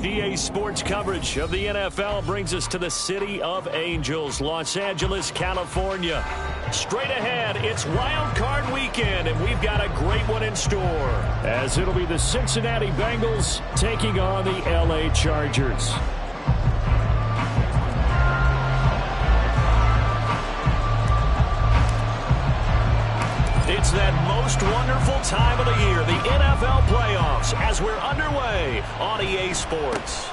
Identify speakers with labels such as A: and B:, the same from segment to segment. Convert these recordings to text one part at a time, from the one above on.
A: EA Sports coverage of the NFL brings us to the City of Angels, Los Angeles, California. Straight ahead, it's Wild Card Weekend, and we've got a great one in store, as it'll be the Cincinnati Bengals taking on the LA Chargers. It's that most wonderful time of the year, the NFL playoffs, as we're underway on EA Sports.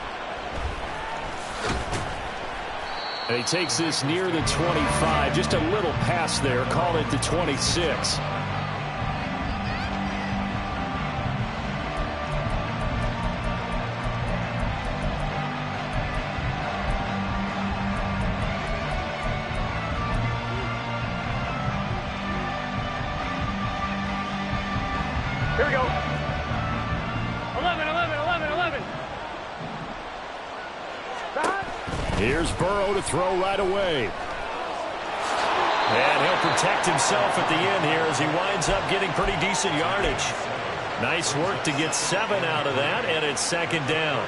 A: And he takes this near the 25, just a little pass there, call it the 26.
B: Here we go. 11, 11, 11, 11.
A: Here's Burrow to throw right away. And he'll protect himself at the end here as he winds up getting pretty decent yardage. Nice work to get 7 out of that, and it's second down.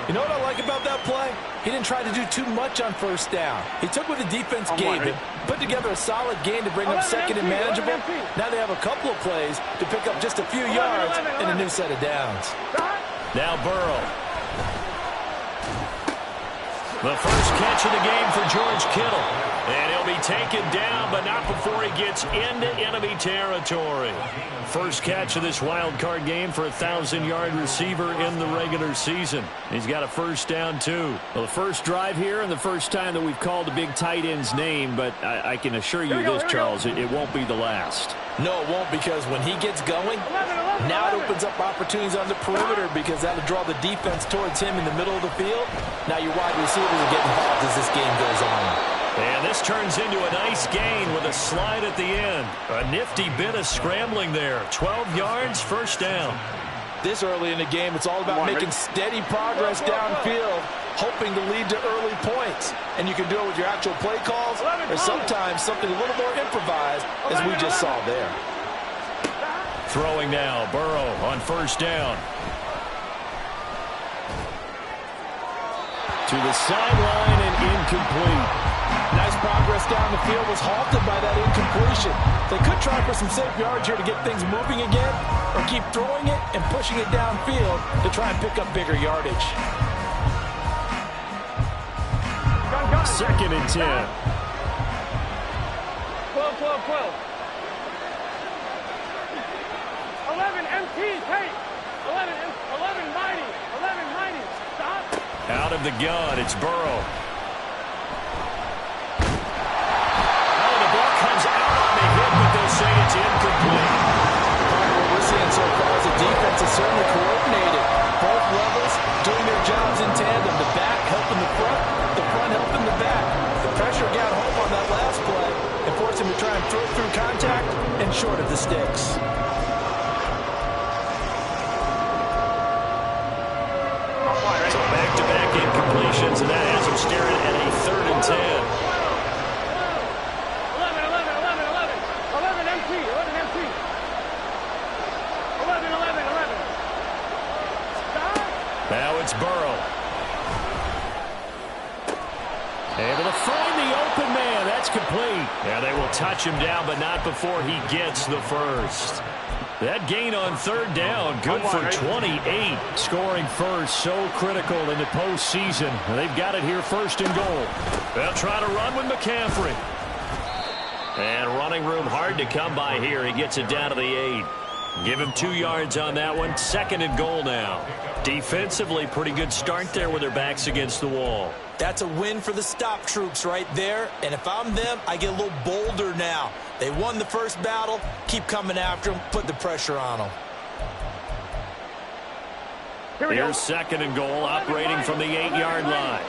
C: You know what I like about that play? He didn't try to do too much on first down. He took what the defense gave him, put together a solid game to bring up second and manageable. Now they have a couple of plays to pick up just a few yards and a new set of downs.
A: Now Burrow. The first catch of the game for George Kittle. And he'll be taken down, but not before he gets into enemy territory. First catch of this wild card game for a 1,000-yard receiver in the regular season. He's got a first down, too. Well, the first drive here and the first time that we've called a big tight end's name, but I can assure you this, Charles, it won't be the last.
C: No, it won't, because when he gets going, now it opens up opportunities on the perimeter because that'll draw the defense towards him in the middle of the field. Now your wide receivers will get involved as this game goes on.
A: And this turns into a nice gain with a slide at the end. A nifty bit of scrambling there. 12 yards, first down.
C: This early in the game, it's all about making steady progress downfield, hoping to lead to early points. And you can do it with your actual play calls or sometimes something a little more improvised, as we just saw there.
A: Throwing now, Burrow on first down. To the sideline and incomplete.
C: Nice progress down the field, was halted by that incompletion. They could try for some safe yards here to get things moving again, or keep throwing it and pushing it downfield to try and pick up bigger yardage.
A: Second and 10. 12,
B: 12, 12. 11 MTs, hey! 11 mighty, 11 mighty. Stop.
A: Out of the gun, it's Burrow. Say it's incomplete.
C: What we're seeing so far is the defense is certainly coordinated. Both levels doing their jobs in tandem. The back helping the front helping the back. The pressure got home on that last play and forced him to try and throw through contact and short of the sticks.
A: So back-to-back incompletions, and that has him staring at a 3rd and 10. Now it's Burrow. Able to find the open man. That's complete. Yeah, they will touch him down, but not before he gets the first. That gain on 3rd down, good for 28. Scoring first, so critical in the postseason. They've got it here, 1st and goal. They'll try to run with McCaffrey. And running room hard to come by here. He gets it down to the 8. Give him 2 yards on that one. 2nd and goal now. Defensively, pretty good start there with their backs against the wall.
C: That's a win for the stop troops right there. And if I'm them, I get a little bolder now. They won the first battle. Keep coming after them. Put the pressure on them.
A: Here's 2nd and goal, operating from the 8-yard line.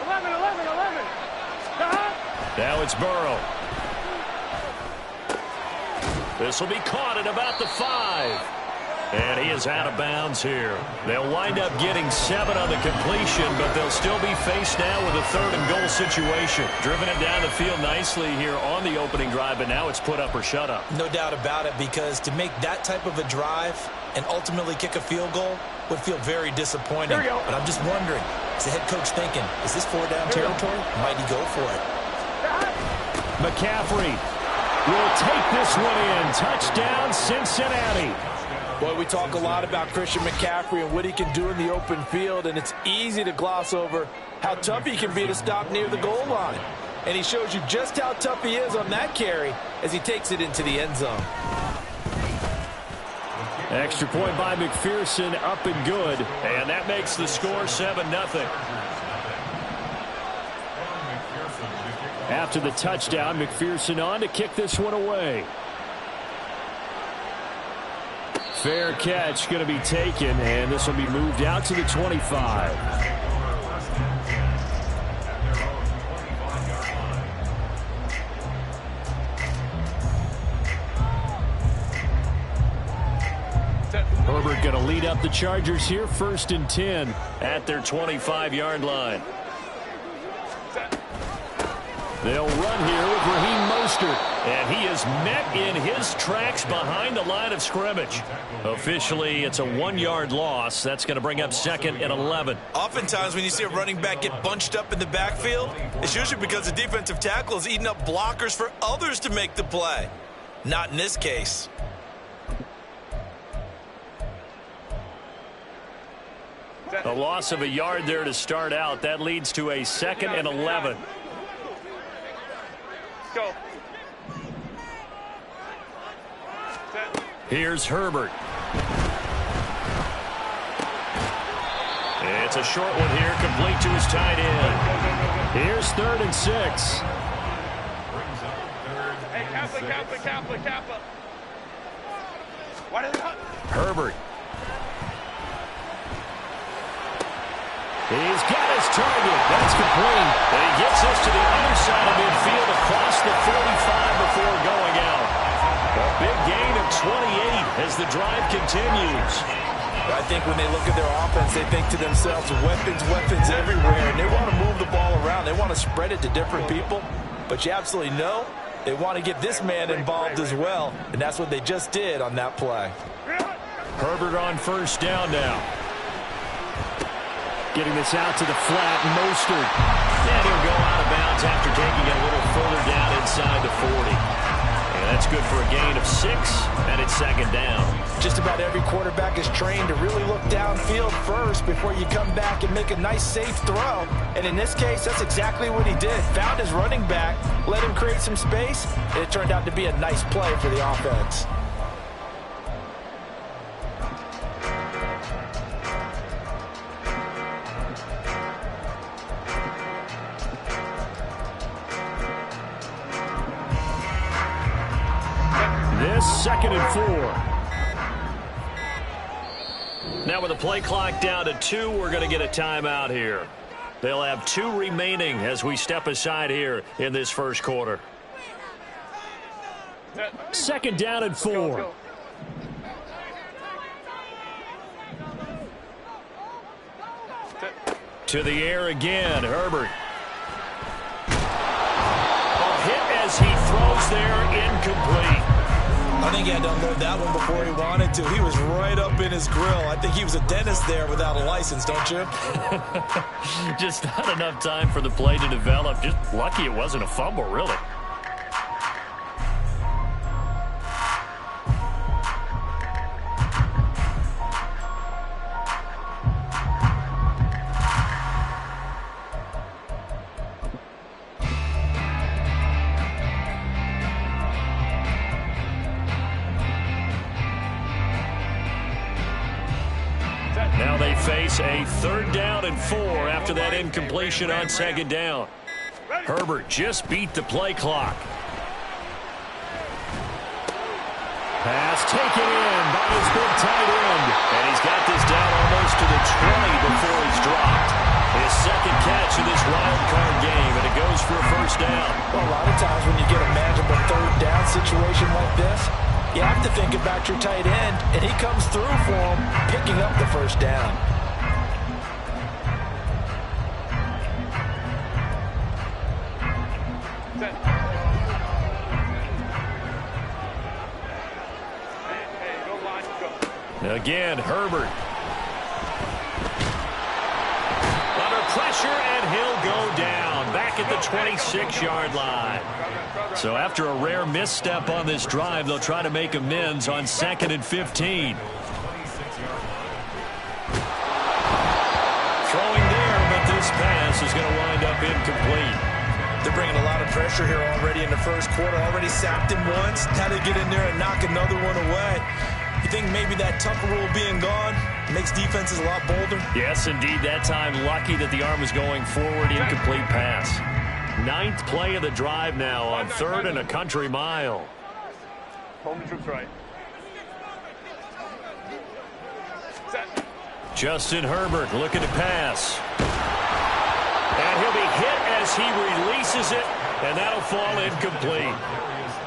B: 11, 11, 11.
A: Now it's Burrow. This will be caught at about the 5. And he is out of bounds here. They'll wind up getting 7 on the completion, but they'll still be faced now with a 3rd and goal situation. Driven it down the field nicely here on the opening drive, but now it's put up or shut up.
C: No doubt about it, because to make that type of a drive, and ultimately kick a field goal would feel very disappointing.
B: Here we go.
C: But I'm just wondering, is the head coach thinking, is this 4-down territory? Might he go for it?
A: McCaffrey will take this one in. Touchdown, Cincinnati.
C: Boy, we talk a lot about Christian McCaffrey and what he can do in the open field, and it's easy to gloss over how tough he can be to stop near the goal line. And he shows you just how tough he is on that carry as he takes it into the end zone.
A: Extra point by McPherson, up and good. And that makes the score 7-0. After the touchdown, McPherson on to kick this one away. Fair catch going to be taken, and this will be moved out to the 25. Herbert going to lead up the Chargers here, 1st and 10 at their 25-yard line. They'll run here with Raheem Mostert, and he is met in his tracks behind the line of scrimmage. Officially, it's a 1-yard loss. That's going to bring up 2nd and 11.
C: Oftentimes when you see a running back get bunched up in the backfield, it's usually because the defensive tackle is eating up blockers for others to make the play. Not in this case.
A: A loss of a yard there to start out. That leads to a 2nd and 11.
B: Go.
A: Here's Herbert. It's a short one here, complete to his tight end. Here's 3rd and 6.
B: Hey, Kappa. What is that?
A: Herbert. He's got his target. That's complete. And he gets us to the other side of midfield across the 45 before going out. A big gain of 28 as the drive continues.
C: I think when they look at their offense, they think to themselves, weapons everywhere, and they want to move the ball around. They want to spread it to different people, but you absolutely know they want to get this man involved as well, and that's what they just did on that play.
A: Herbert on 1st down now. Getting this out to the flat, Mostert. And he'll go out of bounds after taking it a little further down inside the 40. And that's good for a gain of 6, and it's 2nd down.
C: Just about every quarterback is trained to really look downfield first before you come back and make a nice, safe throw. And in this case, that's exactly what he did. Found his running back, let him create some space, and it turned out to be a nice play for the offense.
A: This 2nd and 4. Now with the play clock down to 2, we're going to get a timeout here. They'll have 2 remaining as we step aside here in this first quarter. 2nd down and 4. To the air again, Herbert. A hit as he throws there, incomplete.
C: I think he had to unload that one before he wanted to. He was right up in his grill. I think he was a dentist there without a license, don't you?
A: Just not enough time for the play to develop. Just lucky it wasn't a fumble, really. Now they face a 3rd down and 4 after that incompletion on 2nd down. Herbert just beat the play clock. Pass taken in by his big tight end. And he's got this down almost to the 20 before he's dropped. His 2nd catch in this wild card game, and it goes for a 1st down.
C: Well, a lot of times when you get a manageable 3rd down situation like this, you have to think about your tight end, and he comes through for him, picking up the 1st down.
A: Again, Herbert. Under pressure, and he'll go down. Back at the 26-yard line. So after a rare misstep on this drive, they'll try to make amends on 2nd and 15. Throwing there, but this pass is going to wind up incomplete.
C: They're bringing a lot of pressure here already in the first quarter. Already sacked him once. Now they get in there and knock another one away. You think maybe that Tucker rule being gone makes defenses a lot bolder?
A: Yes, indeed. That time, lucky that the arm was going forward. Incomplete pass. 9th play of the drive now on 3rd and a country mile.
B: Home troops right. Set.
A: Justin Herbert looking to pass. And he'll be hit as he releases it, and that'll fall incomplete.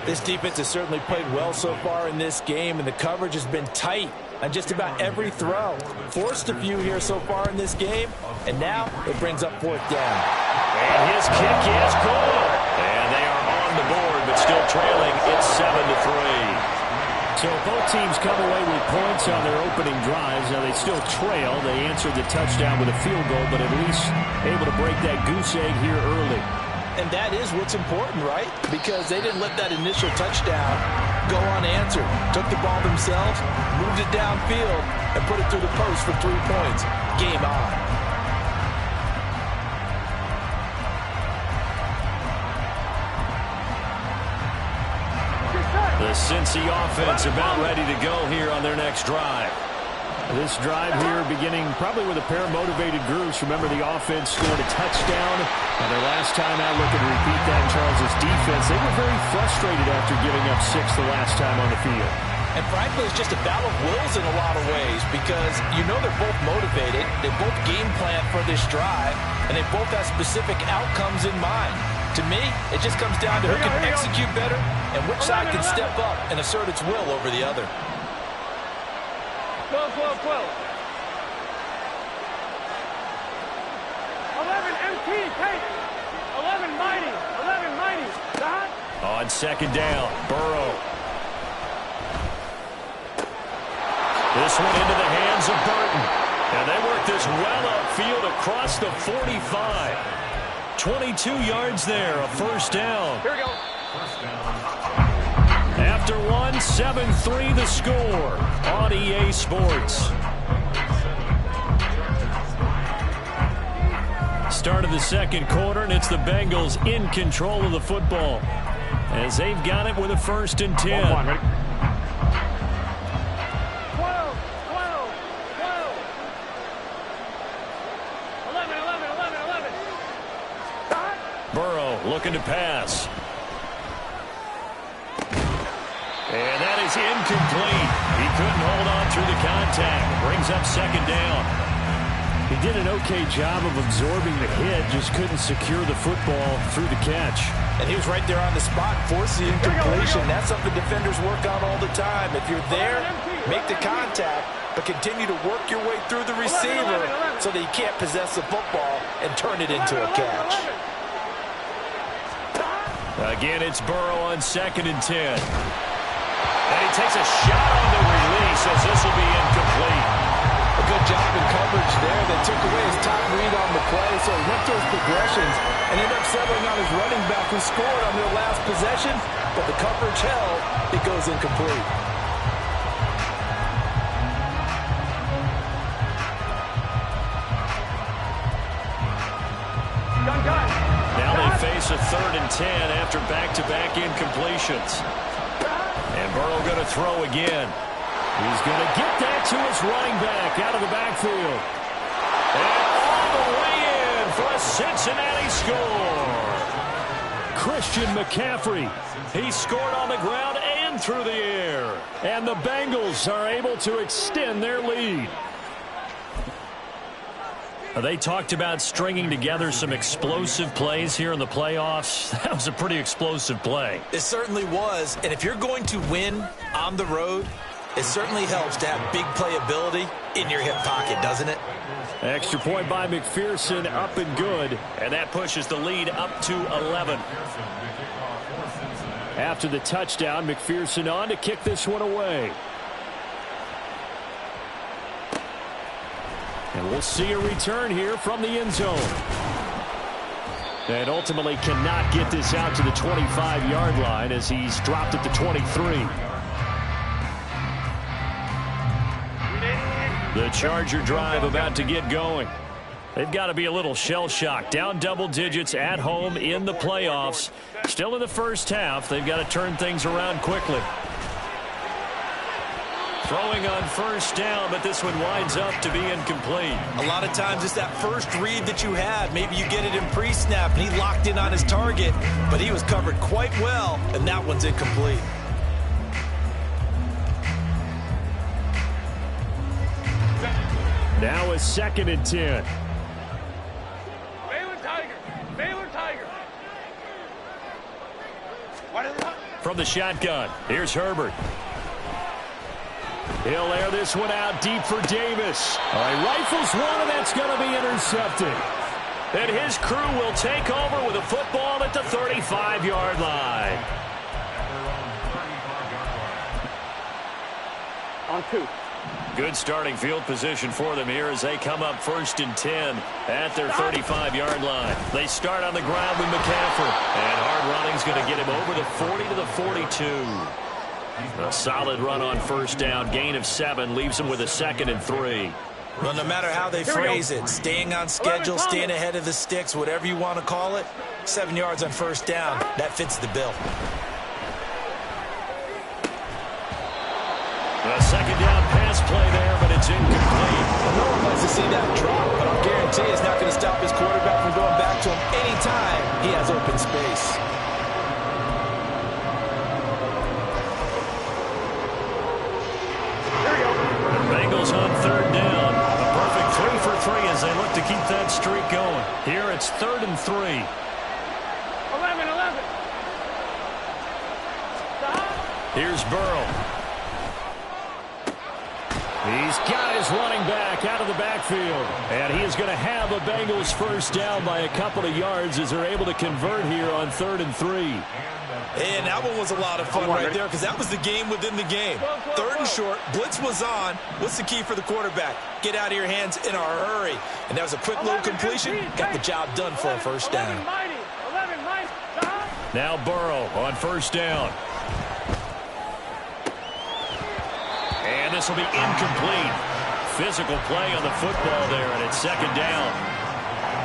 C: This defense has certainly played well so far in this game, and the coverage has been tight on just about every throw. Forced a few here so far in this game, and now it brings up 4th down.
A: And his kick is good. And they are on the board, but still trailing. It's 7-3. So both teams come away with points on their opening drives. Now they still trail. They answered the touchdown with a field goal, but at least able to break that goose egg here early.
C: And that is what's important, right? Because they didn't let that initial touchdown go unanswered. Took the ball themselves, moved it downfield, and put it through the post for 3 points. Game on.
A: The Cincy offense about ready to go here on their next drive. This drive here beginning probably with a pair of motivated groups. Remember, the offense scored a touchdown. And their last time out, looking to repeat that in Charles' defense. They were very frustrated after giving up 6 the last time on the field.
C: And frankly, it's just a battle of wills in a lot of ways because you know they're both motivated. They both game plan for this drive, and they both have specific outcomes in mind. To me, it just comes down to who can execute better and which side can step up and assert its will over the other.
B: 12, 12, 12. 11 MT, take. 11 mighty. 11 mighty. Dot.
A: On 2nd down, Burrow. This one into the hands of Burton. And they work this well upfield across the 45. 22 yards there, a 1st down.
B: Here we go.
A: After one, 7-3 the score on EA Sports. Start of the 2nd quarter, and it's the Bengals in control of the football as they've got it with a 1st and 10.
B: 12, 12, 12. 11, 11, 11, 11. Dot.
A: Burrow looking to pass. And that is incomplete. He couldn't hold on through the contact. Brings up 2nd down. He did an okay job of absorbing the hit, just couldn't secure the football through the catch.
C: And he was right there on the spot, forcing the incompletion. That's something defenders work on all the time. If you're there, make the contact, but continue to work your way through the receiver so that you can't possess the football and turn it into a catch.
A: Again, it's Burrow on 2nd and 10. And he takes a shot on the release as this will be incomplete.
C: A good job in coverage there. They took away his top read on the play, so he went through his progressions and ended up settling on his running back who scored on their last possession, but the coverage held. It goes incomplete.
A: Now they face a 3rd and 10 after back-to-back incompletions. And Burrow going to throw again. He's going to get that to his running back out of the backfield. And all the way in for a Cincinnati score. Christian McCaffrey. He scored on the ground and through the air. And the Bengals are able to extend their lead. They talked about stringing together some explosive plays here in the playoffs. That was a pretty explosive play.
C: It certainly was. And if you're going to win on the road, it certainly helps to have big playability in your hip pocket, doesn't it?
A: Extra point by McPherson, up and good. And that pushes the lead up to 11. After the touchdown, McPherson on to kick this one away. And we'll see a return here from the end zone. And ultimately cannot get this out to the 25-yard line as he's dropped at the 23. The Charger drive about to get going. They've got to be a little shell-shocked. Down double digits at home in the playoffs. Still in the first half. They've got to turn things around quickly. Throwing on first down, but this one winds up to be incomplete.
C: A lot of times it's that first read that you have. Maybe you get it in pre-snap, and he locked in on his target, but he was covered quite well, and that one's incomplete.
A: Now a 2nd and 10.
B: Baylor Tiger.
A: From the shotgun, here's Herbert. He'll air this one out deep for Davis. All right, rifles one, and that's going to be intercepted. And his crew will take over with a football at the 35-yard line.
B: On 2.
A: Good starting field position for them here as they come up 1st and 10 at their 35-yard line. They start on the ground with McCaffrey. And hard running's going to get him over the 40 to the 42. A solid run on first down. Gain of 7 leaves him with a 2nd and 3.
C: Well, no matter how they phrase it, staying on schedule, staying ahead of the sticks, whatever you want to call it, 7 yards on first down, that fits the bill.
A: A second down pass play there, but it's incomplete.
C: No one likes to see that drop, but I'll guarantee it's not going to stop his quarterback from going back to him anytime he has open space.
A: Bengals on 3rd down. A perfect 3 for 3 as they look to keep that streak going. Here it's 3rd and 3.
B: 11.
A: Here's Burrow. He's got his running back out of the backfield. And he is going to have a Bengals first down by a couple of yards as they're able to convert here on 3rd and 3.
C: And that one was a lot of fun right there because that was the game within the game. 3rd and short, blitz was on. What's the key for the quarterback? Get out of your hands in a hurry. And that was a quick little completion. Got the job done for a first down.
A: Now Burrow on first down. And this will be incomplete. Physical play on the football there, and it's 2nd down.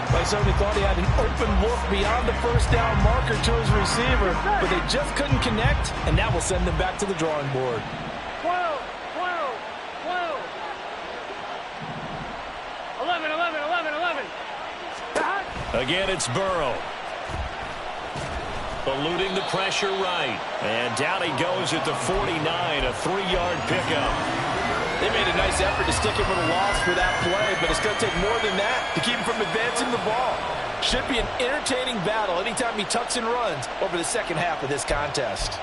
C: I certainly thought he had an open look beyond the first down marker to his receiver, but they just couldn't connect, and that will send them back to the drawing board.
B: 12. 11.
A: Again, it's Burrow. Eluding the pressure right. And down he goes at the 49, a 3-yard pickup.
C: They made a nice effort to stick him with a loss for that play, but it's going to take more than that to keep him from advancing the ball. Should be an entertaining battle anytime he tucks and runs over the second half of this contest.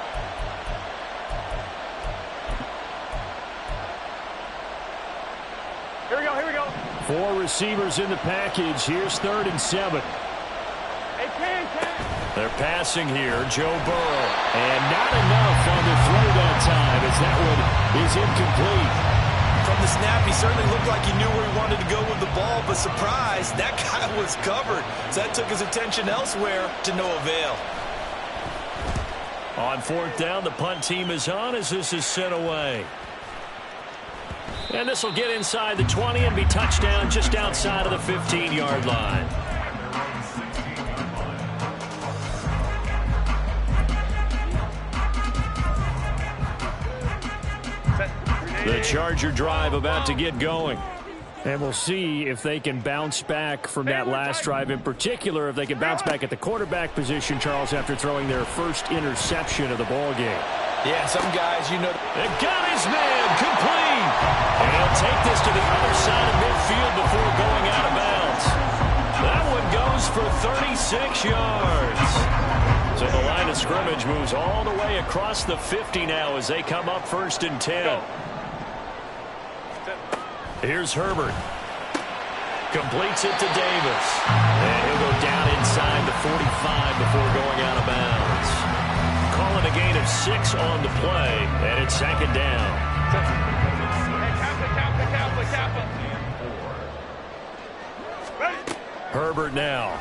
B: Here we go.
A: 4 receivers in the package. Here's 3rd and 7.
B: Hey, Ken.
A: They're passing here, Joe Burrow. And not enough on the throw that time as that one is incomplete.
C: From the snap, he certainly looked like he knew where he wanted to go with the ball, but surprise, that guy was covered. So that took his attention elsewhere to no avail.
A: On 4th down, the punt team is on as this is sent away. And this will get inside the 20 and be touchdown just outside of the 15-yard line. The Charger drive about to get going. And we'll see if they can bounce back from that last drive. In particular, if they can bounce back at the quarterback position, Charles, after throwing their first interception of the ball game.
C: Yeah, some guys, you know.
A: They got his man complete. And he'll take this to the other side of midfield before going out of bounds. That one goes for 36 yards. So the line of scrimmage moves all the way across the 50 now as they come up 1st and 10. Here's Herbert. Completes it to Davis. And he'll go down inside the 45 before going out of bounds. Calling a gain of 6 on the play, and it's 2nd down. Herbert now.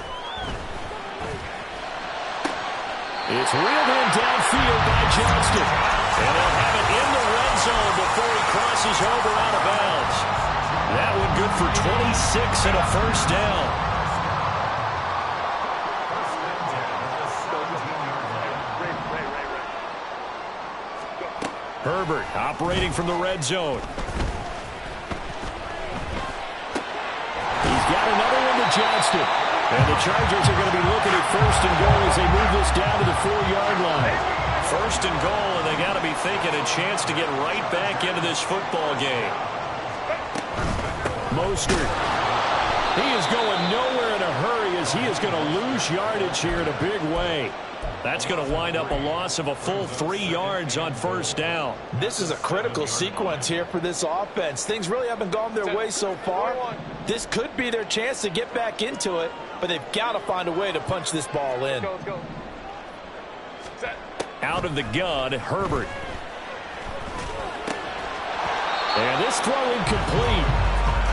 A: It's reeled in downfield by Johnston. And they'll have it in the red zone before he crosses over out of bounds. That one good for 26 and a first down. Herbert operating from the red zone. He's got another one to Johnston. And the Chargers are going to be looking at first and goal as they move this down to the 4-yard line. First and goal, and they got to be thinking a chance to get right back into this football game. Mostert. He is going nowhere in a hurry as he is going to lose yardage here in a big way. That's going to wind up a loss of a full 3 yards on first down.
C: This is a critical sequence here for this offense. Things really haven't gone their way so far. This could be their chance to get back into it, but they've got to find a way to punch this ball in.
B: Let's go. Set.
A: Out of the gun, Herbert. And this throw incomplete.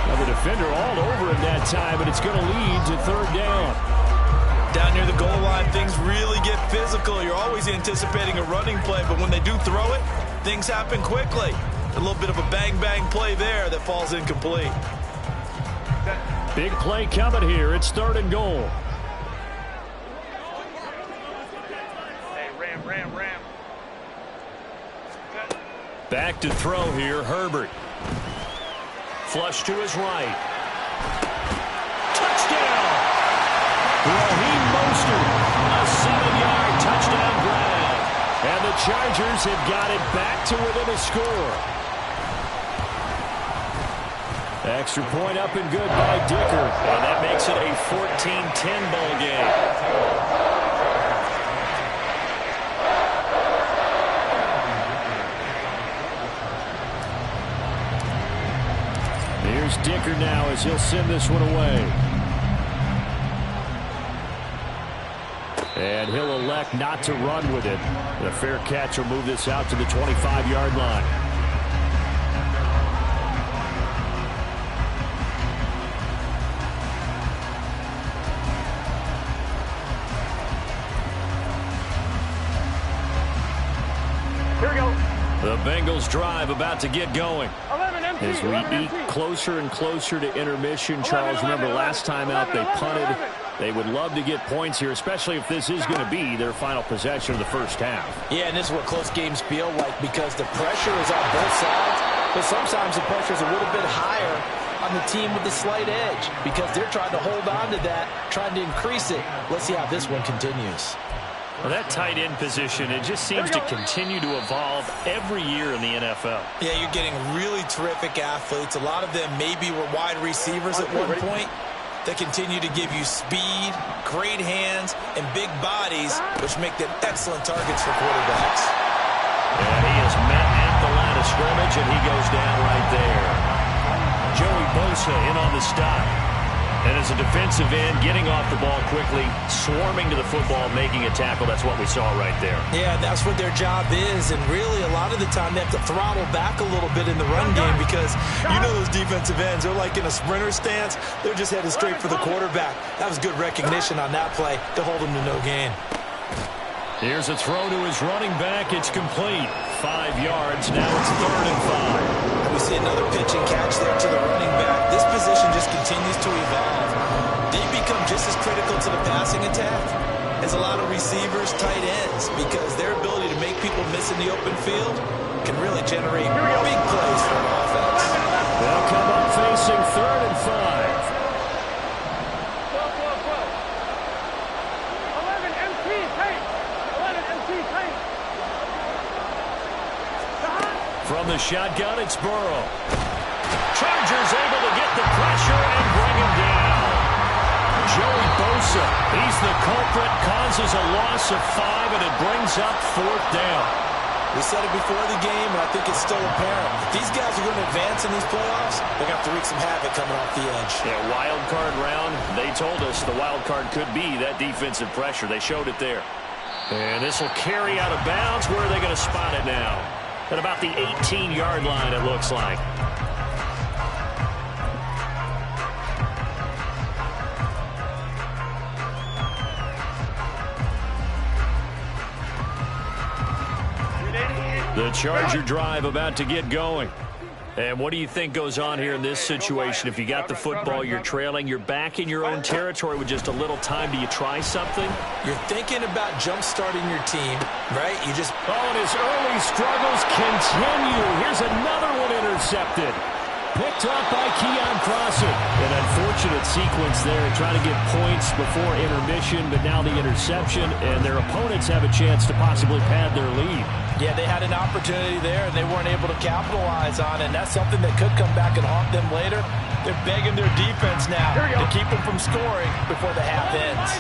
A: Now the defender all over him that time, and it's going to lead to third down.
C: Down near the goal line, things really get physical. You're always anticipating a running play, but when they do throw it, things happen quickly. A little bit of a bang-bang play there that falls incomplete.
A: Big play coming here. It's third and goal.
B: Hey, ram.
A: Back to throw here, Herbert. Flush to his right. Touchdown! Raheem Mostert, a 7-yard touchdown grab. And the Chargers have got it back to within a score. Extra point up and good by Dicker. And that makes it a 14-10 ball game. Here's Dicker now as he'll send this one away. And he'll elect not to run with it. The fair catch will move this out to the 25-yard line.
B: Here we go.
A: The Bengals drive about to get going.
B: 11 empty.
A: As we
B: 11
A: eke
B: empty.
A: closer and closer to intermission, Charles, remember last time out they punted. They would love to get points here, especially if this is going to be their final possession of the first half.
C: Yeah, and this is what close games feel like because the pressure is on both sides, but sometimes the pressure is a little bit higher on the team with the slight edge because they're trying to hold on to that, trying to increase it. Let's see how this one continues.
A: Well, that tight end position, it just seems to continue to evolve every year in the NFL.
C: Yeah, you're getting really terrific athletes. A lot of them maybe were wide receivers at one point. They continue to give you speed, great hands, and big bodies, which make them excellent targets for quarterbacks.
A: And he is met at the line of scrimmage, and he goes down right there. Joey Bosa in on the stop. And as a defensive end, getting off the ball quickly, swarming to the football, making a tackle, that's what we saw right there.
C: Yeah, that's what their job is, and really a lot of the time they have to throttle back a little bit in the run game because you know those defensive ends, they're like in a sprinter stance. They're just headed straight for the quarterback. That was good recognition on that play to hold him to no gain.
A: Here's a throw to his running back. It's complete. 5 yards. Now it's 3rd and 5.
C: And we see another pitch and catch there to the running back. This position just continues to evolve. They become just as critical to the passing attack as a lot of receivers, tight ends, because their ability to make people miss in the open field can really generate big plays for an offense.
A: They'll come up facing 3rd and 5.
B: 11 empty. Tight. 11 empty. Tight.
A: From the shotgun, it's Burrow. Chargers able to get the pressure and bring him down. Joey Bosa, he's the culprit, causes a loss of 5, and it brings up 4th down.
C: We said it before the game, and I think it's still apparent. If these guys are going to advance in these playoffs, they're going to have to wreak some havoc coming off the edge.
A: Yeah, wild card round, they told us the wild card could be that defensive pressure. They showed it there. And this will carry out of bounds. Where are they going to spot it now? At about the 18-yard line, it looks like. The Charger drive about to get going. And what do you think goes on here in this situation? If you got the football, you're trailing, you're back in your own territory with just a little time. Do you try something?
C: You're thinking about jump-starting your team, right? You just...
A: Oh, and his early struggles continue. Here's another one intercepted. Picked up by Keon Crossen. An unfortunate sequence there, trying to get points before intermission, but now the interception, and their opponents have a chance to possibly pad their lead.
C: Yeah, they had an opportunity there, and they weren't able to capitalize on it, and that's something that could come back and haunt them later. They're begging their defense now to keep them from scoring before the half ends.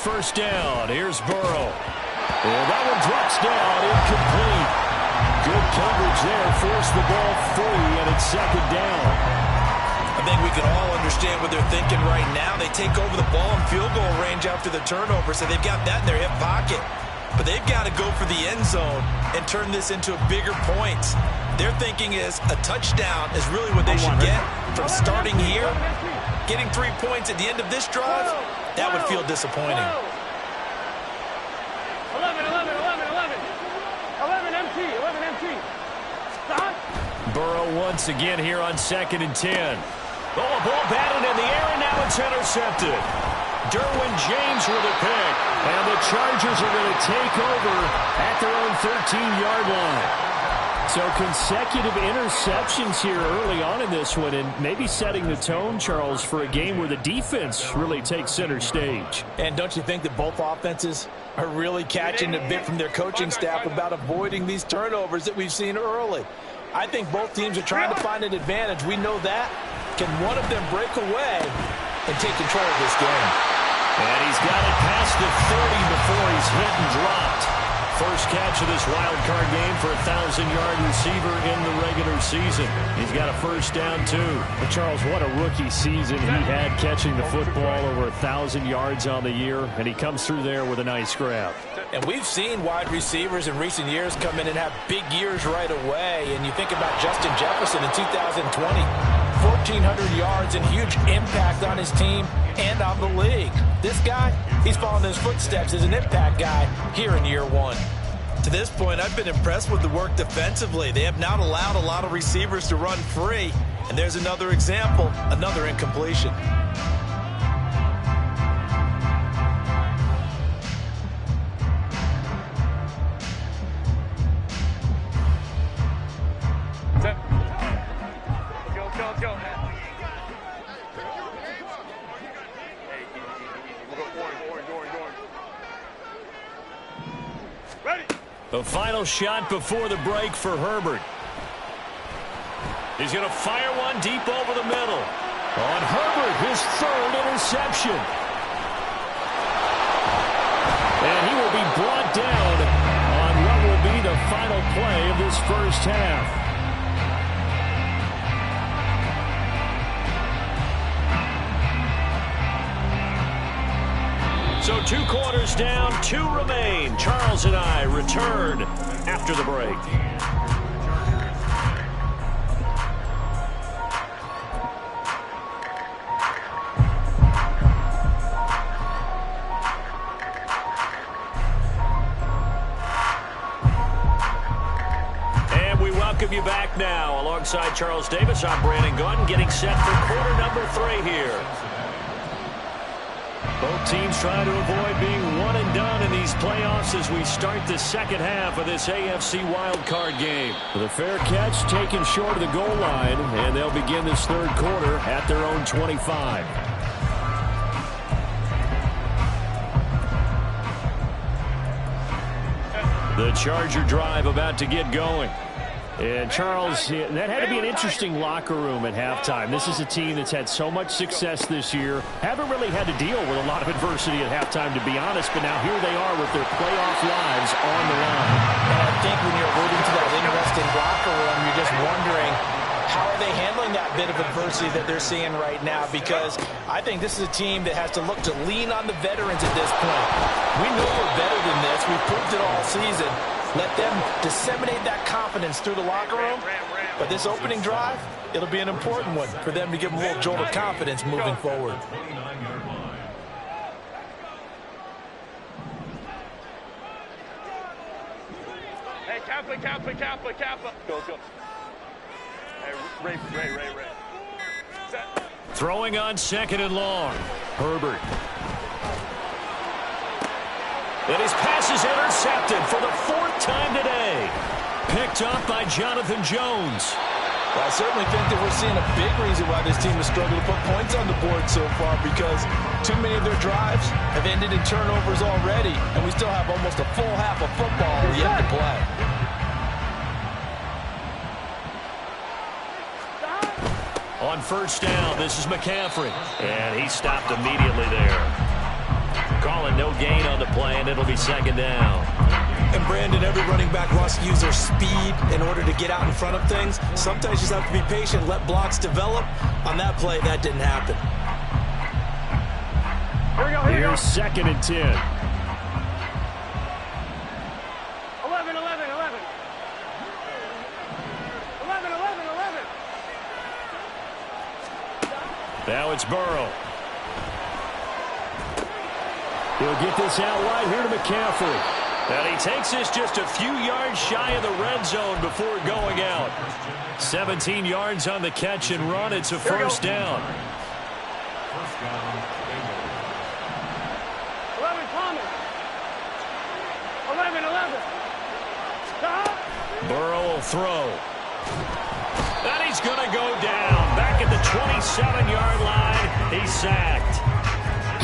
A: First down, here's Burrow. And that one drops down, incomplete. Good coverage there, forced the ball free, and it's second down.
C: I think we can all understand what they're thinking right now. They take over the ball in field goal range after the turnover, so they've got that in their hip pocket. But they've got to go for the end zone and turn this into a bigger point. Their thinking is a touchdown is really what they should get from starting here. Getting 3 points at the end of this drive, that would feel disappointing.
B: 11 empty. Stop.
A: Burrow once again here on 2nd and 10. Oh, a ball batted in the air, and now it's intercepted. Derwin James with a pick. And the Chargers are going to take over at their own 13-yard line. So consecutive interceptions here early on in this one, and maybe setting the tone, Charles, for a game where the defense really takes center stage.
C: And don't you think that both offenses are really catching a bit from their coaching staff about avoiding these turnovers that we've seen early? I think both teams are trying to find an advantage. We know that. Can one of them break away and take control of this game?
A: And he's got it past the 30 before he's hit and dropped. First catch of this wild card game for a 1,000-yard receiver in the regular season. He's got a first down, too. But Charles, what a rookie season he had catching the football, over 1,000 yards on the year, and he comes through there with a nice grab.
C: And we've seen wide receivers in recent years come in and have big years right away. And you think about Justin Jefferson in 2020, 1,400 yards and huge impact on his team and on the league. This guy, he's following his footsteps as an impact guy here in year one. To this point, I've been impressed with the work defensively. They have not allowed a lot of receivers to run free. And there's another example, another incompletion.
B: Let's go.
A: The final shot before the break for Herbert. He's going to fire one deep over the middle. On Herbert, his third interception. And he will be brought down on what will be the final play of this first half. So 2 quarters down, 2 remain. Charles and I return after the break. And we welcome you back now. Alongside Charles Davis, I'm Brandon Gunn, getting set for quarter number 3 here. Both teams trying to avoid being one and done in these playoffs as we start the second half of this AFC wildcard game. The fair catch taken short of the goal line, and they'll begin this third quarter at their own 25. The Charger drive about to get going. And, Charles, that had to be an interesting locker room at halftime. This is a team that's had so much success this year. Haven't really had to deal with a lot of adversity at halftime, to be honest. But now here they are with their playoff lives on the line.
C: And I think when you're alluding to that interesting locker room, you're just wondering, how are they handling that bit of adversity that they're seeing right now? Because I think this is a team that has to look to lean on the veterans at this point. We know we're better than this. We've proved it all season. Let them disseminate that confidence through the locker room. But this opening drive, it'll be an important one for them to give them a little jolt of confidence moving forward.
B: Kappa. Go. Hey, Ray. Set.
A: Throwing on 2nd and long. Herbert. And his pass is intercepted for the 4th time today. Picked up by Jonathan Jones.
C: Well, I certainly think that we're seeing a big reason why this team has struggled to put points on the board so far, because too many of their drives have ended in turnovers already, and we still have almost a full half of football yet to play.
A: On 1st down, this is McCaffrey. And he stopped immediately there. Calling no gain on the play, and it'll be 2nd down.
C: And Brandon, every running back wants to use their speed in order to get out in front of things. Sometimes you just have to be patient, let blocks develop. On that play, that didn't happen.
B: Here we go.
A: Here's 2nd and 10.
B: 11.
A: Now it's Burrow. He'll get this out wide here to McCaffrey. And he takes this just a few yards shy of the red zone before going out. 17 yards on the catch and run. It's a 1st down.
B: 11, Thomas. 11.
A: Burrow will throw. And he's going to go down. Back at the 27-yard line. He's sacked.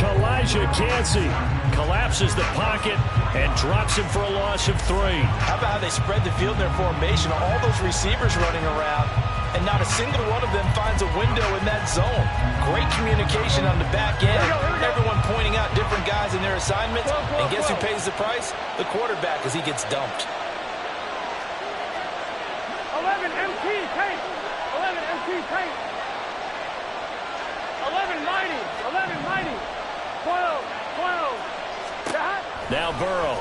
A: Elijah Cansey collapses the pocket and drops him for a loss of 3.
C: How about how they spread the field in their formation? All those receivers running around, and not a single one of them finds a window in that zone. Great communication on the back end. Everyone pointing out different guys in their assignments. And guess who pays the price? The quarterback, as he gets dumped.
B: 11 MT paint. 11 mighty. 12.
A: Now Burrow.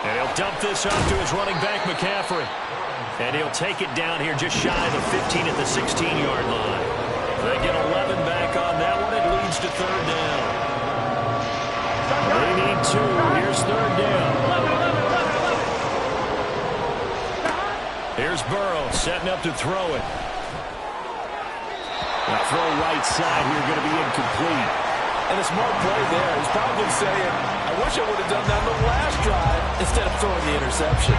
A: And he'll dump this off to his running back, McCaffrey. And he'll take it down here just shy of the 15 at the 16-yard line. They get 11 back on that one. It leads to 3rd down. They need 2. Here's 3rd down.
B: 11.
A: Here's Burrow setting up to throw it. The throw right side here going to be incomplete.
C: And a smart play there. He's probably saying, I wish I would have done that on the last drive instead of throwing the interception.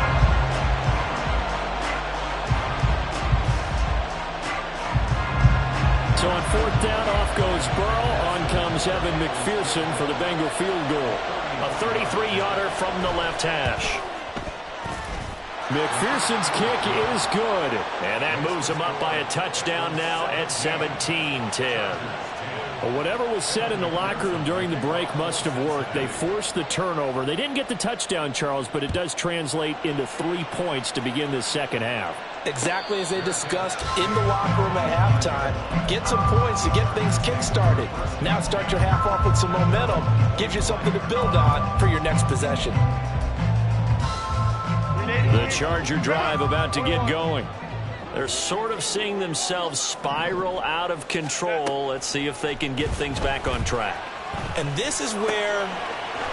A: So on 4th down, off goes Burrow. On comes Evan McPherson for the Bengal field goal. A 33-yarder from the left hash. McPherson's kick is good. And that moves him up by a touchdown now at 17-10. Well, whatever was said in the locker room during the break must have worked. They forced the turnover. They didn't get the touchdown, Charles, but it does translate into 3 points to begin this 2nd half.
C: Exactly as they discussed in the locker room at halftime. Get some points to get things kick-started. Now start your half off with some momentum. Gives you something to build on for your next possession.
A: The Charger drive about to get going. They're sort of seeing themselves spiral out of control. Let's see if they can get things back on track.
C: And this is where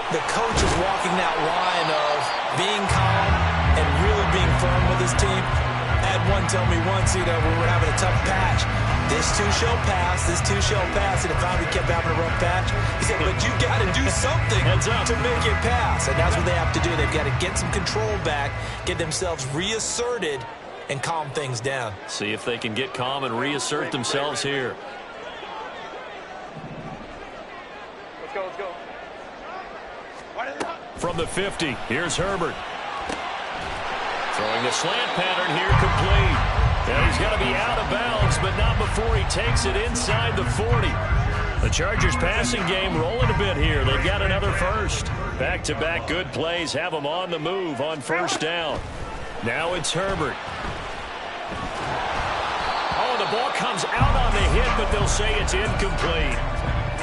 C: the coach is walking that line of being calm and really being firm with his team. I had one tell me once, when we were having a tough patch, this too shall pass, and it finally kept having a rough patch. He said, but you got to do something to make it pass. And that's what they have to do. They've got to get some control back, get themselves reasserted, and calm things down.
A: See if they can get calm and reassert themselves here.
B: Let's go.
A: From the 50, here's Herbert. Throwing the slant pattern here complete. And he's going to be out of bounds, but not before he takes it inside the 40. The Chargers passing game rolling a bit here. They've got another first. Back-to-back good plays have them on the move on 1st down. Now it's Herbert. Oh, the ball comes out on the hit, but they'll say it's incomplete.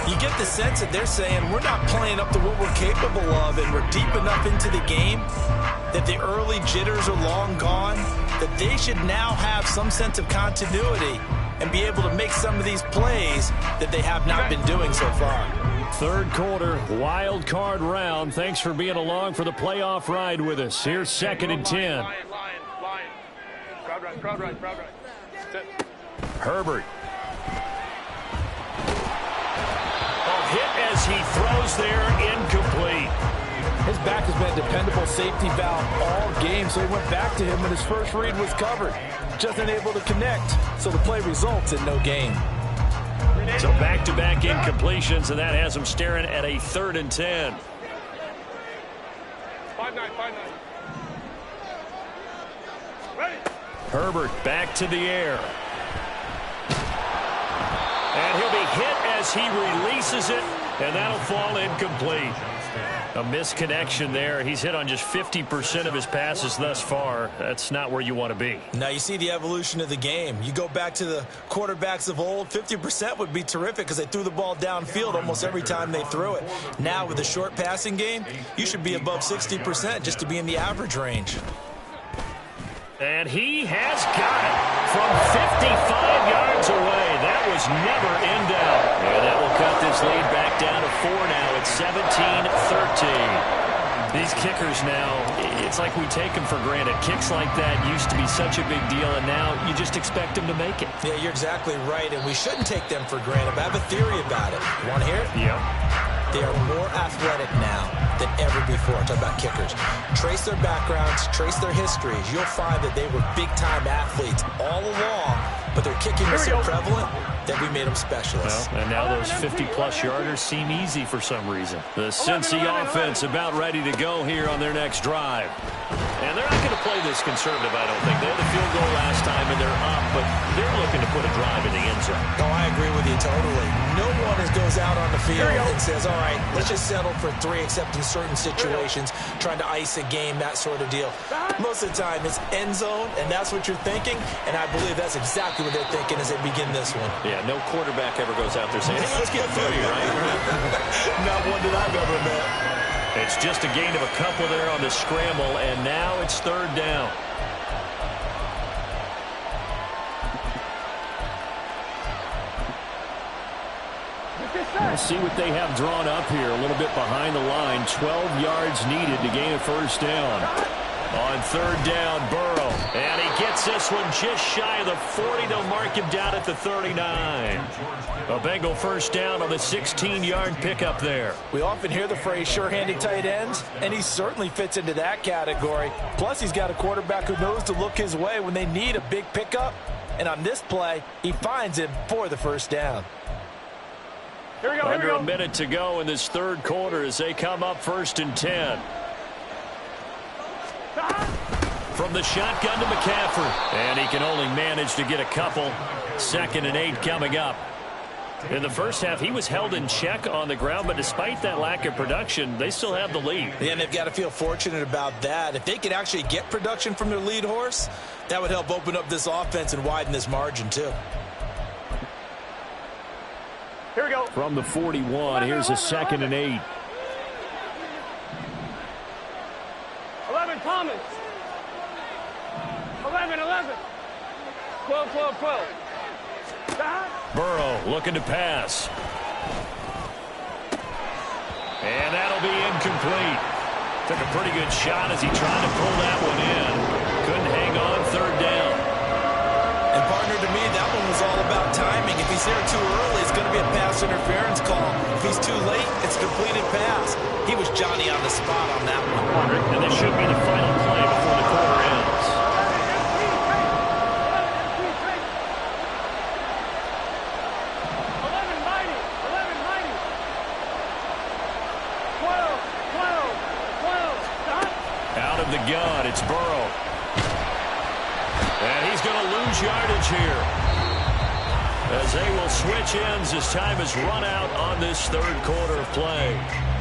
C: You get the sense that they're saying we're not playing up to what we're capable of, and we're deep enough into the game that the early jitters are long gone, that they should now have some sense of continuity and be able to make some of these plays that they have not been doing so far.
A: Third quarter, wild card round. Thanks for being along for the playoff ride with us. Here's 2nd and 10.
B: Lion. Crowd right.
A: Herbert. Hit as he throws there, incomplete.
C: His back has been a dependable safety valve all game, so he went back to him when his first read was covered. Just unable to connect, so the play results in no gain.
A: So back-to-back incompletions, and that has him staring at a 3rd and 10.
B: 5-9. Ready.
A: Herbert back to the air. And he'll be hit as he releases it, and that'll fall incomplete. A misconnection there. He's hit on just 50% of his passes thus far. That's not where you want to be.
C: Now you see the evolution of the game. You go back to the quarterbacks of old, 50% would be terrific because they threw the ball downfield almost every time they threw it. Now with the short passing game, you should be above 60% just to be in the average range.
A: And he has got it from 55 yards away. That was never in doubt. And that will cut this lead back down to 4 now. It's 17-13. These kickers now, it's like we take them for granted. Kicks like that used to be such a big deal, and now you just expect them to make it.
C: Yeah, you're exactly right, and we shouldn't take them for granted. But I have a theory about it. You want to hear it?
A: Yeah.
C: They are more athletic now than ever before. Talk about kickers. Trace their backgrounds, trace their histories. You'll find that they were big-time athletes all along, but their kicking was so prevalent that we made them specialists.
A: Well, and now those 50-plus yarders seem easy for some reason. The Cincy offense about ready to go here on their next drive. And they're not going to play this conservative, I don't think. They had the field goal last time, and they're up, but they're looking to put a drive in the end zone.
C: Oh, I agree with you totally. No one goes out on the field and says, all right, let's just settle for 3, except in certain situations, trying to ice a game, that sort of deal. Most of the time, it's end zone, and that's what you're thinking, and I believe that's exactly what they're thinking as they begin this one.
A: Yeah, no quarterback ever goes out there saying, hey, let's get through you, right?
C: Not one that I've ever met.
A: It's just a gain of a couple there on the scramble, and now it's 3rd down. We'll see what they have drawn up here. A little bit behind the line. 12 yards needed to gain a 1st down. On 3rd down, Burrow. And he gets this one just shy of the 40. They'll mark him down at the 39. A Bengal 1st down on the 16-yard pickup there.
C: We often hear the phrase sure-handed tight ends, and he certainly fits into that category. Plus, he's got a quarterback who knows to look his way when they need a big pickup. And on this play, he finds him for the 1st down.
A: Under a minute to go in this 3rd quarter as they come up 1st and 10. From the shotgun to McCaffrey. And he can only manage to get a couple. 2nd and 8 coming up. In the first half, he was held in check on the ground, but despite that lack of production, they still have the lead.
C: Yeah, and they've got to feel fortunate about that. If they could actually get production from their lead horse, that would help open up this offense and widen this margin, too.
B: Here we go.
A: From the 41, here's a 2nd and 8.
B: 11, Thomas. 11. 12.
A: Burrow looking to pass. And that'll be incomplete. Took a pretty good shot as he tried to pull that one in. Couldn't hang on 3rd down.
C: And partner, to me, that one was all about timing. If he's there too early, it's going to be a pass interference call. If he's too late, it's a completed pass. He was Johnny on the spot on that one.
A: And this should be the final play before the quarter ends. Out of the gun, it's Burrow. And he's going to lose yardage here, as they will switch ends as time has run out on this 3rd quarter of play.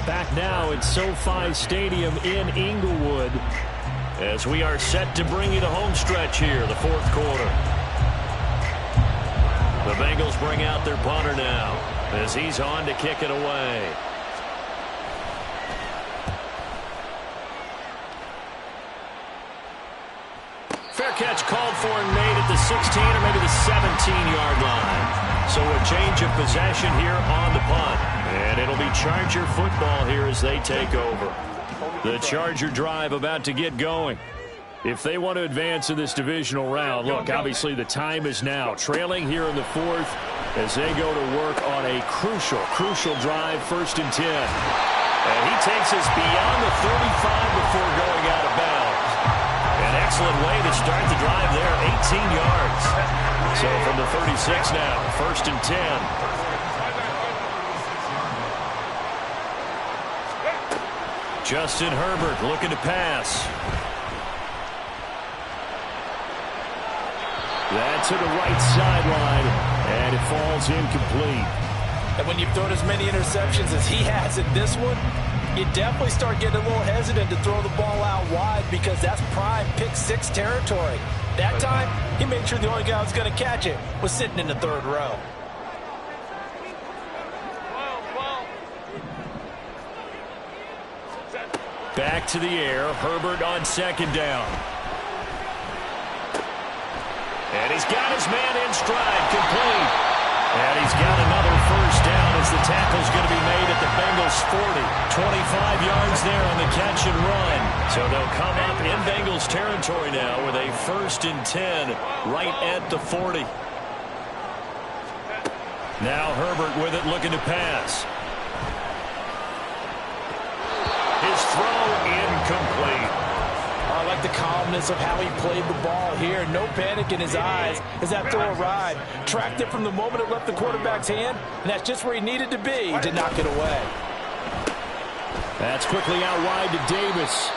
A: Back now at SoFi Stadium in Inglewood, as we are set to bring you the home stretch here, the 4th quarter. The Bengals bring out their punter now, as he's on to kick it away. Fair catch called for and made at the 16 or maybe the 17-yard line. So a change of possession here on the punt. And it'll be Charger football here as they take over. The Charger drive about to get going. If they want to advance in this divisional round, look, obviously the time is now. Trailing here in the fourth as they go to work on a crucial drive, 1st and 10. And he takes us beyond the 35 before going out of bounds. An excellent way to start the drive there, 18 yards. So from the 36 now, 1st and 10. Justin Herbert looking to pass. That to the right sideline, and it falls incomplete.
C: And when you've thrown as many interceptions as he has in this one, you definitely start getting a little hesitant to throw the ball out wide because that's prime pick 6 territory. That time, he made sure the only guy who was going to catch it was sitting in the 3rd row.
A: Back to the air. Herbert on 2nd down. And he's got his man in stride, complete. And he's got another 1st down as the tackle's going to be made at the Bengals 40. 25 yards there on the catch and run. So they'll come up in Bengals territory now with a 1st and 10 right at the 40. Now Herbert with it looking to pass. His throw incomplete.
C: I like the calmness of how he played the ball here. No panic in his eyes as that throw arrived. Tracked it from the moment it left the quarterback's hand, and that's just where he needed to be to knock it away.
A: That's quickly out wide to Davis.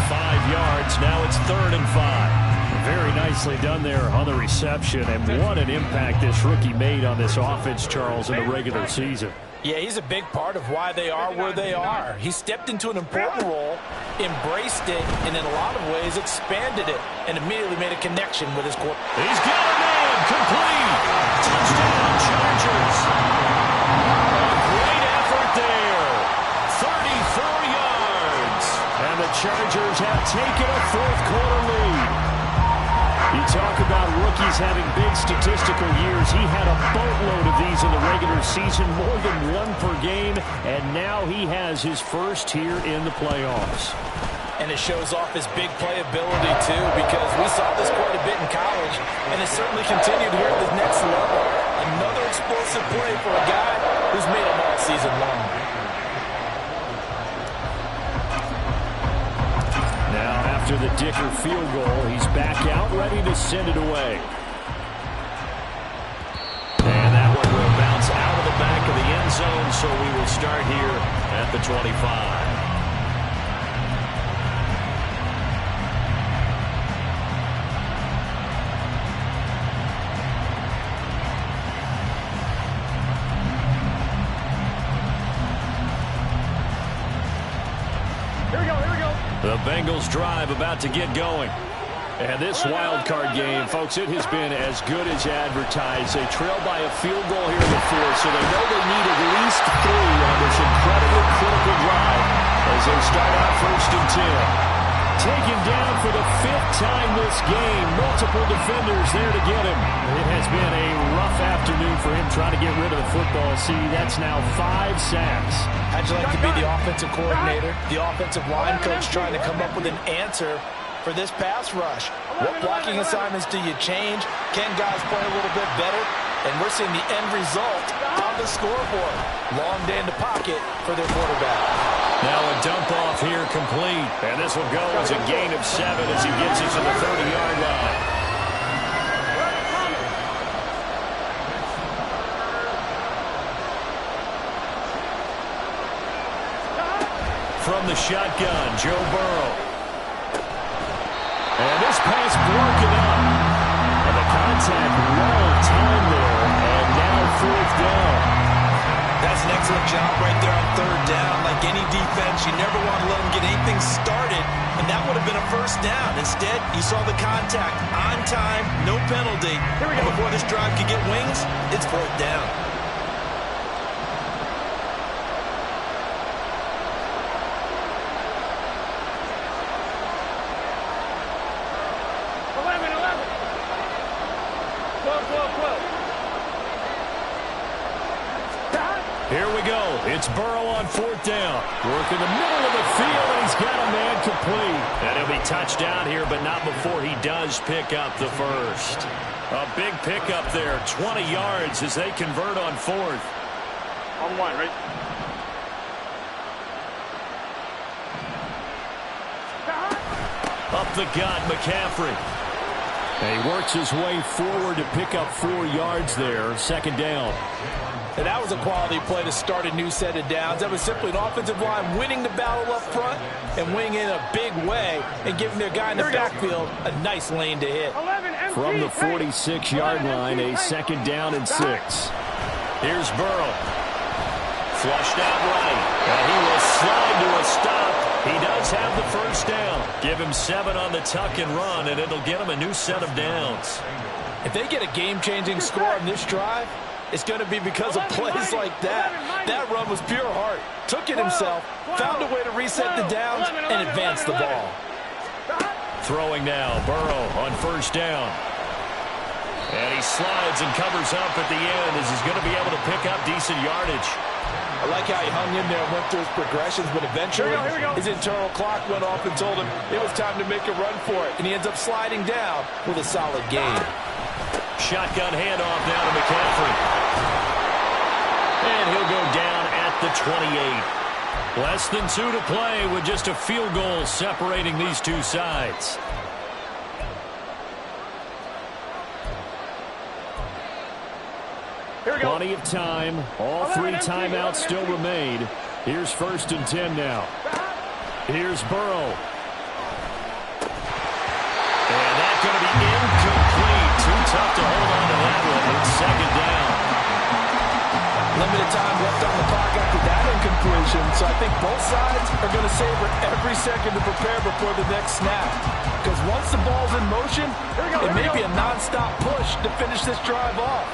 A: 5 yards. Now it's 3rd and 5. Very nicely done there on the reception, and what an impact this rookie made on this offense, Charles, in the regular season.
C: Yeah, he's a big part of why they are where they are. He stepped into an important role, embraced it, and in a lot of ways expanded it, and immediately made a connection with his quarterback.
A: He's got a man, complete. Touchdown, Chargers. A great effort there. 34 yards. And the Chargers have taken a 4th quarter lead. You talk about rookies having big statistical years. He had a boatload of these in the regular season, more than 1 per game, and now he has his 1st here in the playoffs.
C: And it shows off his big playability, too, because we saw this quite a bit in college, and it certainly continued here at the next level. Another explosive play for a guy who's made them all season long.
A: After the Dicker field goal, he's back out, ready to send it away. And that one will bounce out of the back of the end zone, so we will start here at the 25. The Bengals drive about to get going. And this wild card game, folks, it has been as good as advertised. They trail by a field goal here in the 4th, so they know they need at least 3 on this incredibly critical drive as they start out 1st and 10. Taken down for the 5th time this game. Multiple defenders there to get him. It has been a rough afternoon for him trying to get rid of the football. See, that's now 5 sacks.
C: How'd you like to be the offensive coordinator, the offensive line coach trying to come up with an answer for this pass rush? What blocking assignments do you change? Can guys play a little bit better? And we're seeing the end result on the scoreboard. Long day in the pocket for their quarterback.
A: Now a dump off here complete. And this will go as a gain of 7 as he gets it to the 30-yard line. From the shotgun, Joe Burrow. And this pass broken up. And the contact well timed there. And now 4th down.
C: That's an excellent job right there on 3rd down. Like any defense, you never want to let them get anything started, and that would have been a 1st down. Instead, you saw the contact on time, no penalty. And before this drive could get wings, it's 4th down.
A: Here we go. It's Burrow on 4th down. Working the middle of the field, and he's got a man complete. And he'll be touched down here, but not before he does pick up the first. A big pickup there, 20 yards as they convert on 4th.
B: On 1, right?
A: Up the gut, McCaffrey. And he works his way forward to pick up 4 yards there, 2nd down.
C: And that was a quality play to start a new set of downs. That was simply an offensive line winning the battle up front and winning in a big way and giving their guy in the backfield a nice lane to hit.
A: From the 46-yard line, a 2nd down and 6. Here's Burrow. Flushed out right. And he will slide to a stop. He does have the first down. Give him 7 on the tuck and run, and it'll get him a new set of downs.
C: If they get a game-changing score on this drive, it's going to be because of plays like that. That run was pure heart. Took it himself, found a way to reset the downs, and advance the ball.
A: Throwing now, Burrow on 1st down. And he slides and covers up at the end as he's going to be able to pick up decent yardage.
C: I like how he hung in there and went through his progressions, but eventually his internal clock went off and told him it was time to make a run for it, and he ends up sliding down with a solid gain.
A: Shotgun handoff now to McCaffrey. And he'll go down at the 28. Less than 2 to play with just a field goal separating these two sides. Plenty of time. All 3 timeouts still remain. Here's 1st and 10 now. Here's Burrow. And that's going to be incomplete. Too tough to hold on to that one. It's 2nd down.
C: Limited time left on the clock after that incompletion, so I think both sides are going to savor every second to prepare before the next snap. Because once the ball's in motion, it may be a non-stop push to finish this drive off.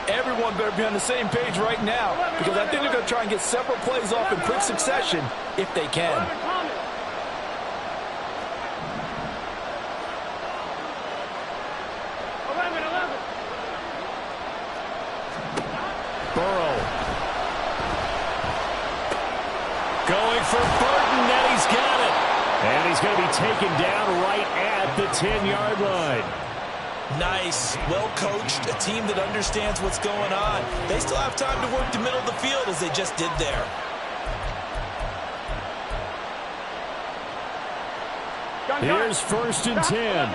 C: Everyone better be on the same page right now, because I think they're going to try and get several plays off in quick succession if they can.
A: Burrow. Going for Burton, and he's got it. And he's going to be taken down right at the 10-yard line.
C: Nice, well-coached, a team that understands what's going on. They still have time to work the middle of the field as they just did there.
A: Here's 1st and 10.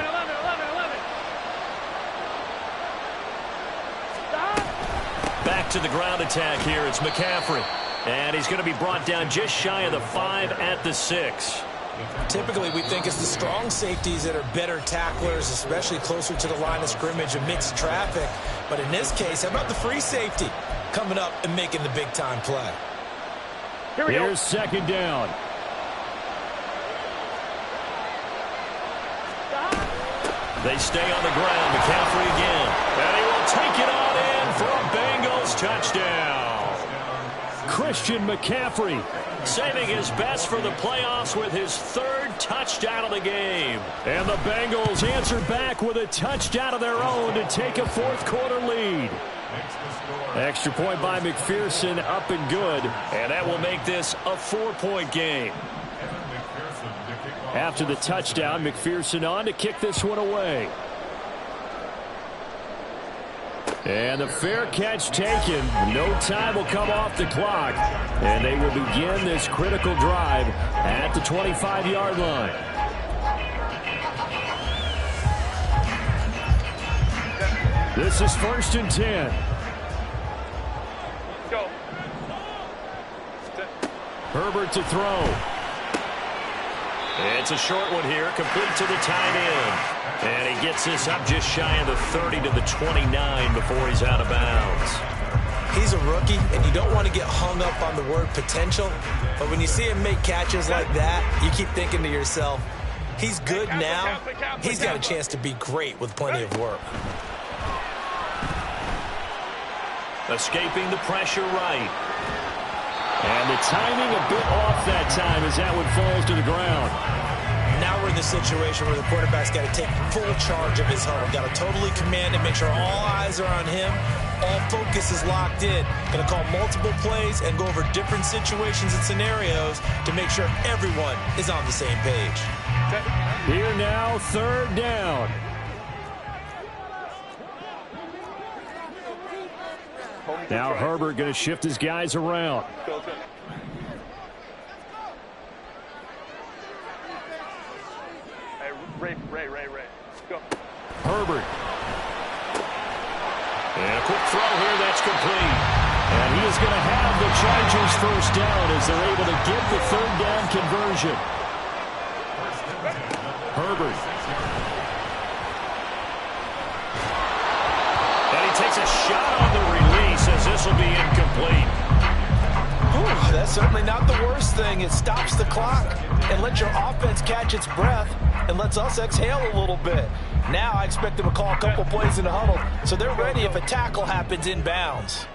A: Back to the ground attack here. It's McCaffrey. And he's going to be brought down just shy of the 5 at the 6.
D: Typically, we think it's the strong safeties that are better tacklers, especially closer to the line of scrimmage amidst traffic. But in this case, how about the free safety coming up and making the big-time play?
A: Here's 2nd down. They stay on the ground. McCaffrey again. And he will take it on in for a Bengals touchdown. Christian McCaffrey saving his best for the playoffs with his 3rd touchdown of the game. And the Bengals answer back with a touchdown of their own to take a 4th quarter lead. Extra point by McPherson, up and good. And that will make this a 4-point game. After the touchdown, McPherson on to kick this one away. And the fair catch taken. No time will come off the clock. And they will begin this critical drive at the 25-yard line. This is 1st and 10.
B: Go.
A: Herbert to throw. It's a short one here, complete to the tight end. And he gets this up just shy of the 30 to the 29 before he's out of bounds.
D: He's a rookie, and you don't want to get hung up on the word potential. But when you see him make catches like that, you keep thinking to yourself, he's good now. He's got a chance to be great with plenty of work.
A: Escaping the pressure right. And the timing a bit off that time as that one falls to the ground.
D: Now we're in the situation where the quarterback's got to take full charge of his huddle. Got to totally command it, make sure all eyes are on him. All focus is locked in. Going to call multiple plays and go over different situations and scenarios to make sure everyone is on the same page.
A: Here now, third down. Now Herbert going to shift his guys around.
B: Ray. Go.
A: Herbert. And a quick throw here that's complete. And he is going to have the Chargers first down as they're able to get the third down conversion. Herbert. And he takes a shot on the release as this will be incomplete.
C: Ooh, that's certainly not the worst thing. It stops the clock and lets your offense catch its breath and lets us exhale a little bit. Now I expect them to call a couple plays in the huddle so they're ready if a tackle happens inbounds.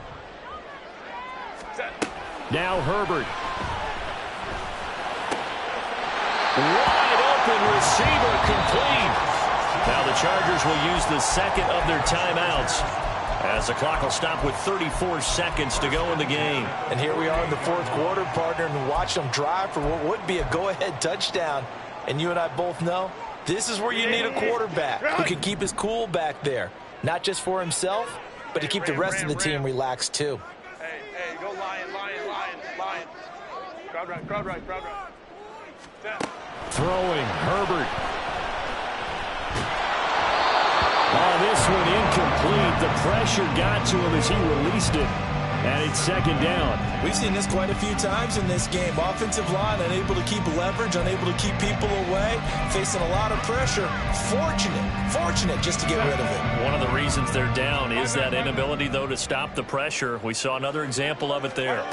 A: Now Herbert. Wide open receiver complete. Now the Chargers will use the second of their timeouts as the clock will stop with 34 seconds to go in the game.
C: And here we are in the fourth quarter, partner, and watch them drive for what would be a go-ahead touchdown. And you and I both know this is where you need a quarterback who can keep his cool back there. Not just for himself, but to keep the rest of the team relaxed too.
B: Hey, go lion. Crowd right.
A: Throwing, Herbert. Oh, this one incomplete. The pressure got to him as he released it. And it's second down.
D: We've seen this quite a few times in this game. Offensive line unable to keep leverage, unable to keep people away, facing a lot of pressure. Fortunate just to get rid of it.
A: One of the reasons they're down is that inability, though, to stop the pressure. We saw another example of it there.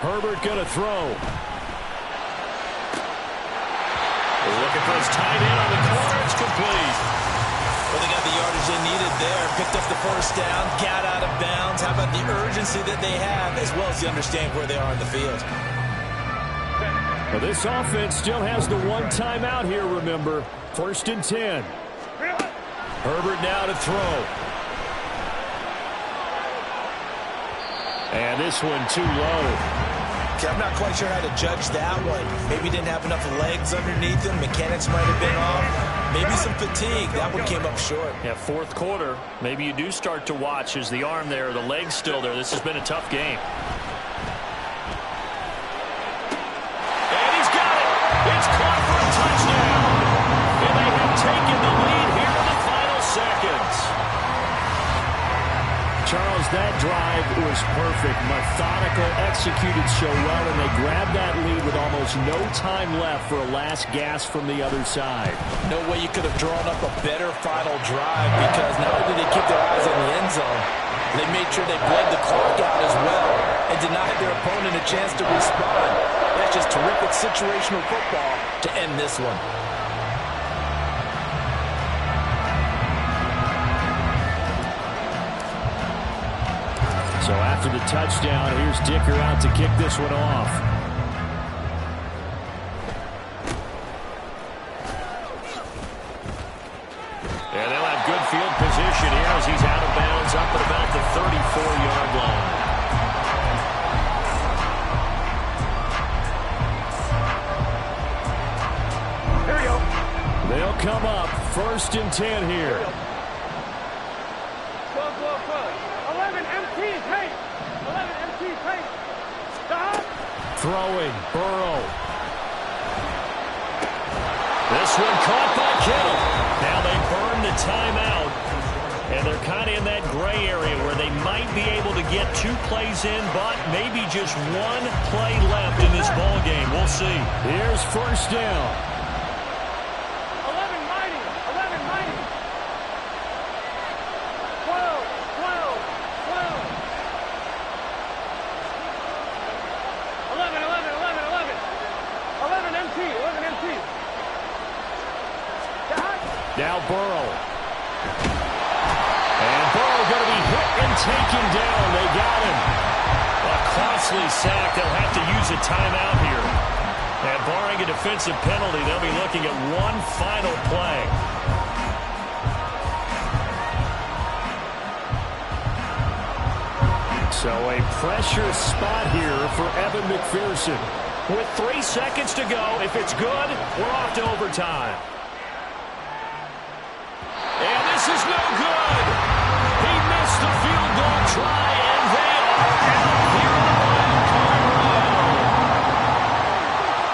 A: Herbert going to throw. Looking for his tight end on the corner. It's complete.
D: Well, they got the yardage they needed there. Picked up the first down, got out of bounds. How about the urgency that they have, as well as the understand where they are in the field.
A: Well, this offense still has the one timeout here, remember. 1st and 10. Herbert now to throw. And this one too low.
D: I'm not quite sure how to judge that one. Maybe didn't have enough legs underneath him. Mechanics might have been off. Maybe some fatigue. That one came up short.
A: Yeah, fourth quarter. Maybe you do start to watch. Is the arm there, the leg's still there? This has been a tough game. And he's got it. It's caught for a touchdown. And they have taken the lead here in the final seconds. Charles, that drive was perfect. Methodical, executed so well, and they grabbed that lead with almost no time left for a last gasp from the other side.
C: No way you could have drawn up a better final drive, because not only did they keep their eyes on the end zone, they made sure they bled the clock out as well and denied their opponent a chance to respond. That's just terrific situational football to end this one.
A: So after the touchdown, here's Dicker out to kick this one off. And they'll have good field position here as he's out of bounds up at about the 34-yard line.
B: Here we go.
A: They'll come up 1st and 10 here.
B: Go. 11 empty paint. 11 empty paint. Stop.
A: Throwing, Burrow. This one caught by Kittle. Now they burn the timeout, and they're kind of in that gray area where they might be able to get 2 plays in, but maybe just 1 play left in this ball game. We'll see. Here's 1st down.
B: 11 mighty. 12. 11 empty.
A: Now Burrow. And Burrow going to be hit and taken down. They got him. A costly sack. They'll have to use a timeout here. And barring a defensive penalty, they'll be looking at one final play. So a pressure spot here for Evan McPherson. With 3 seconds to go, if it's good, we're off to overtime. And this is no good. He missed the field goal try, and they are out here in the wild card round.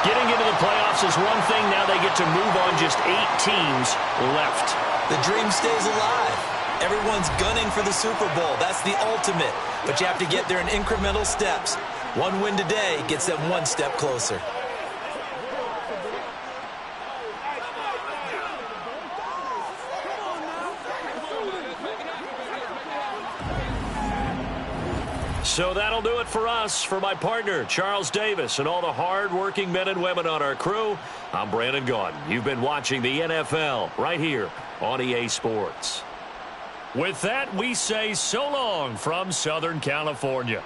A: Getting into the playoffs is one thing. Now they get to move on. Just 8 teams left.
D: The dream stays alive. Everyone's gunning for the Super Bowl. That's the ultimate. But you have to get there in incremental steps. One win today gets them one step closer.
A: So that'll do it for us. For my partner, Charles Davis, and all the hard-working men and women on our crew, I'm Brandon Gaudin. You've been watching the NFL right here on EA Sports. With that, we say so long from Southern California.